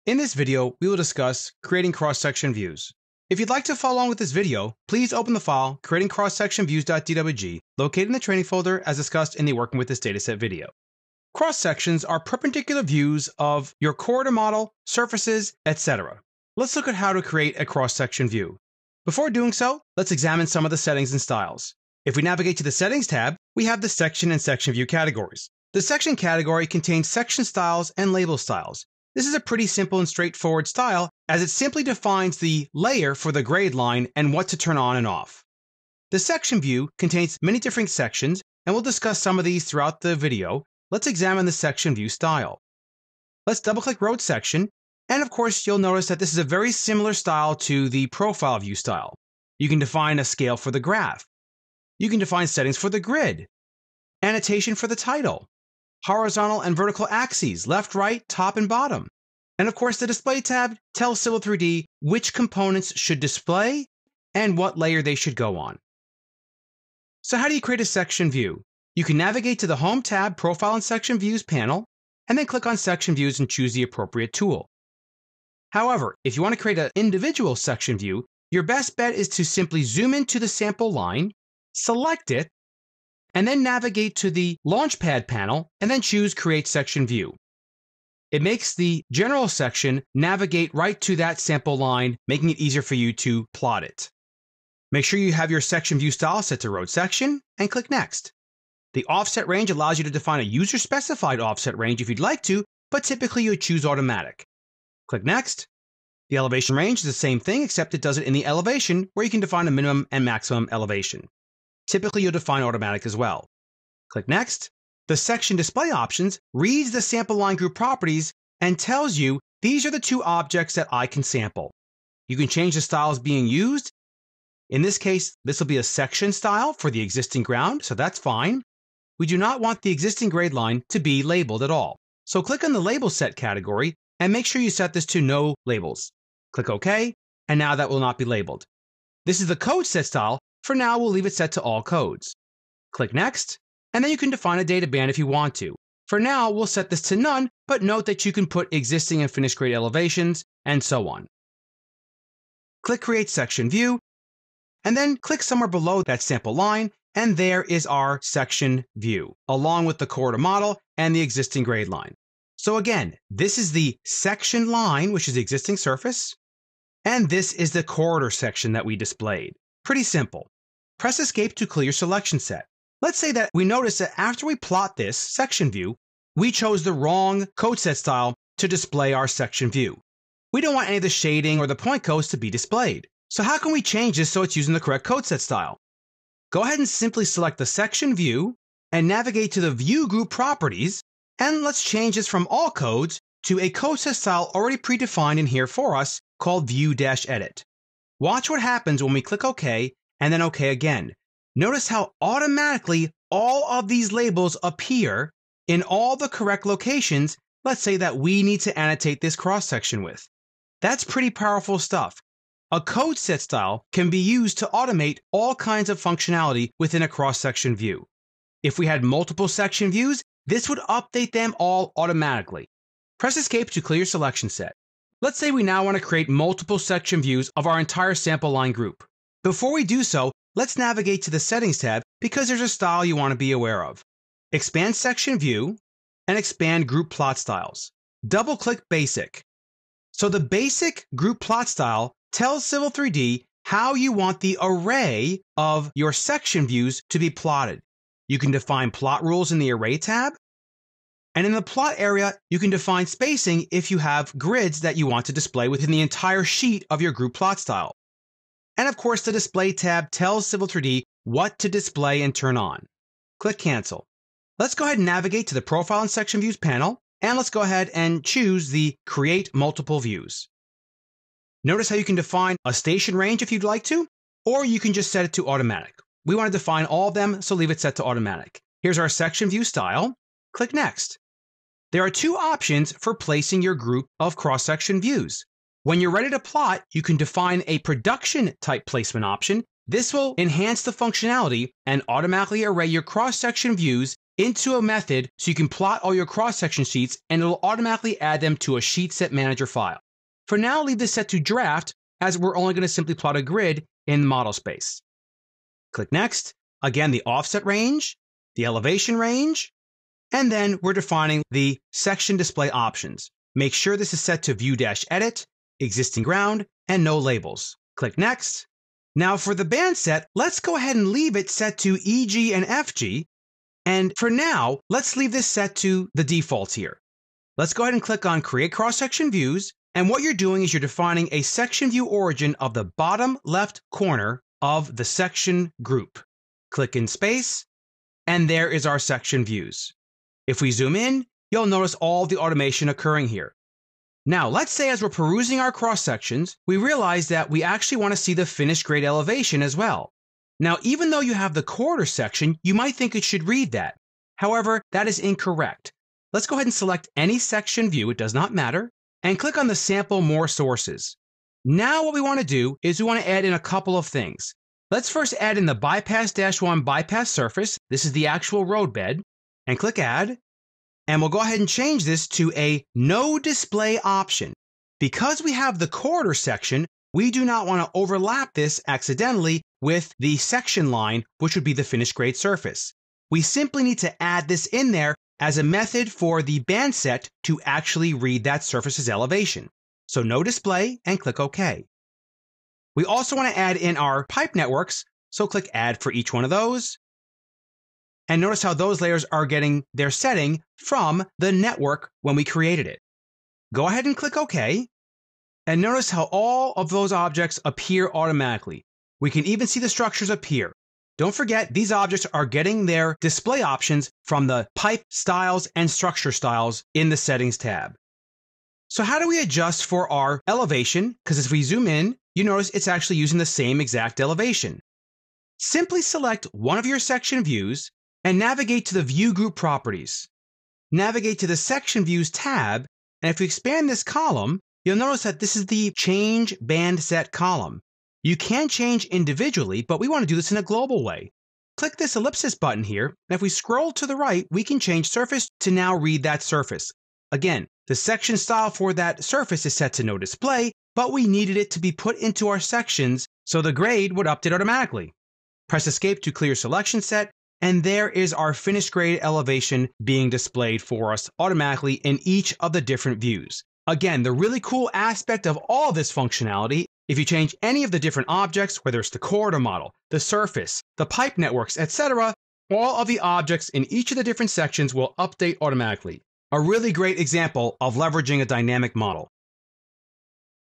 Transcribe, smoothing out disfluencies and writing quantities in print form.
In this video, we will discuss creating cross-section views. If you'd like to follow along with this video, please open the file creatingcross-sectionviews.dwg located in the training folder as discussed in the Working with this Dataset video. Cross-sections are perpendicular views of your corridor model, surfaces, etc. Let's look at how to create a cross-section view. Before doing so, let's examine some of the settings and styles. If we navigate to the Settings tab, we have the Section and Section View categories. The Section category contains section styles and label styles. This is a pretty simple and straightforward style, as it simply defines the layer for the grade line and what to turn on and off. The section view contains many different sections, and we'll discuss some of these throughout the video. Let's examine the section view style. Let's double-click Road Section, and of course you'll notice that this is a very similar style to the profile view style. You can define a scale for the graph. You can define settings for the grid, annotation for the title, horizontal and vertical axes, left, right, top, and bottom. And of course, the Display tab tells Civil 3D which components should display and what layer they should go on. So how do you create a section view? You can navigate to the Home tab, Profile and Section Views panel, and then click on Section Views and choose the appropriate tool. However, if you want to create an individual section view, your best bet is to simply zoom into the sample line, select it, and then navigate to the Launchpad panel and then choose Create Section View. It makes the general section navigate right to that sample line, making it easier for you to plot it. Make sure you have your section view style set to Road Section and click Next. The offset range allows you to define a user-specified offset range if you'd like to, but typically you would choose Automatic. Click Next. The elevation range is the same thing, except it does it in the elevation, where you can define a minimum and maximum elevation. Typically, you'll define Automatic as well. Click Next. The section display options reads the sample line group properties and tells you these are the two objects that I can sample. You can change the styles being used. In this case, this will be a section style for the existing ground, so that's fine. We do not want the existing grade line to be labeled at all. So click on the Label Set category and make sure you set this to No Labels. Click OK, and now that will not be labeled. This is the Code Set style. For now, we'll leave it set to all codes. Click Next, and then you can define a data band if you want to. For now, we'll set this to none, but note that you can put existing and finished grade elevations, and so on. Click Create Section View, and then click somewhere below that sample line, and there is our section view, along with the corridor model and the existing grade line. So again, this is the section line, which is the existing surface, and this is the corridor section that we displayed. Pretty simple. Press Escape to clear your selection set. Let's say that we notice that after we plot this section view, we chose the wrong code set style to display our section view. We don't want any of the shading or the point codes to be displayed. So how can we change this so it's using the correct code set style? Go ahead and simply select the section view and navigate to the View Group Properties, and let's change this from all codes to a code set style already predefined in here for us called View-Edit. Watch what happens when we click OK and then OK again. Notice how automatically all of these labels appear in all the correct locations, let's say that we need to annotate this cross-section with. That's pretty powerful stuff. A code set style can be used to automate all kinds of functionality within a cross-section view. If we had multiple section views, this would update them all automatically. Press Escape to clear your selection set. Let's say we now want to create multiple section views of our entire sample line group. Before we do so, let's navigate to the Settings tab because there's a style you want to be aware of. Expand Section View and expand Group Plot Styles. Double-click Basic. So the basic group plot style tells Civil 3D how you want the array of your section views to be plotted. You can define plot rules in the Array tab. And in the plot area, you can define spacing if you have grids that you want to display within the entire sheet of your group plot style. And of course, the Display tab tells Civil 3D what to display and turn on. Click Cancel. Let's go ahead and navigate to the Profile and Section Views panel, and let's go ahead and choose the Create Multiple Views. Notice how you can define a station range if you'd like to, or you can just set it to Automatic. We want to define all of them, so leave it set to Automatic. Here's our section view style. Click Next. There are two options for placing your group of cross-section views. When you're ready to plot, you can define a production type placement option. This will enhance the functionality and automatically array your cross-section views into a method so you can plot all your cross-section sheets and it'll automatically add them to a sheet set manager file. For now, leave this set to draft as we're only going to simply plot a grid in model space. Click Next. Again, the offset range, the elevation range, and then we're defining the section display options. Make sure this is set to View-Edit, Existing Ground, and No Labels. Click Next. Now for the band set, let's go ahead and leave it set to EG and FG. And for now, let's leave this set to the defaults here. Let's go ahead and click on Create Cross-Section Views. And what you're doing is you're defining a section view origin of the bottom left corner of the section group. Click in space, and there is our section views. If we zoom in, you'll notice all the automation occurring here. Now, let's say as we're perusing our cross sections, we realize that we actually want to see the finished grade elevation as well. Now, even though you have the corridor section, you might think it should read that. However, that is incorrect. Let's go ahead and select any section view, it does not matter, and click on the Sample More Sources. Now what we want to do is we want to add in a couple of things. Let's first add in the bypass-1 bypass surface. This is the actual roadbed, and click Add. And we'll go ahead and change this to a No Display option. Because we have the corridor section, we do not want to overlap this accidentally with the section line, which would be the finished grade surface. We simply need to add this in there as a method for the band set to actually read that surface's elevation. So No Display and click OK. We also want to add in our pipe networks, so click Add for each one of those. And notice how those layers are getting their setting from the network when we created it. Go ahead and click OK. And notice how all of those objects appear automatically. We can even see the structures appear. Don't forget, these objects are getting their display options from the pipe styles and structure styles in the Settings tab. So how do we adjust for our elevation? Because if we zoom in, you notice it's actually using the same exact elevation. Simply select one of your section views and navigate to the View Group Properties. Navigate to the Section Views tab, and if we expand this column, you'll notice that this is the Change Band Set column. You can change individually, but we want to do this in a global way. Click this ellipsis button here, and if we scroll to the right, we can change surface to now read that surface. Again, the section style for that surface is set to No Display, but we needed it to be put into our sections so the grade would update automatically. Press Escape to clear selection set, and there is our finished grade elevation being displayed for us automatically in each of the different views. Again, the really cool aspect of all this functionality, if you change any of the different objects, whether it's the corridor model, the surface, the pipe networks, etc., all of the objects in each of the different sections will update automatically. A really great example of leveraging a dynamic model.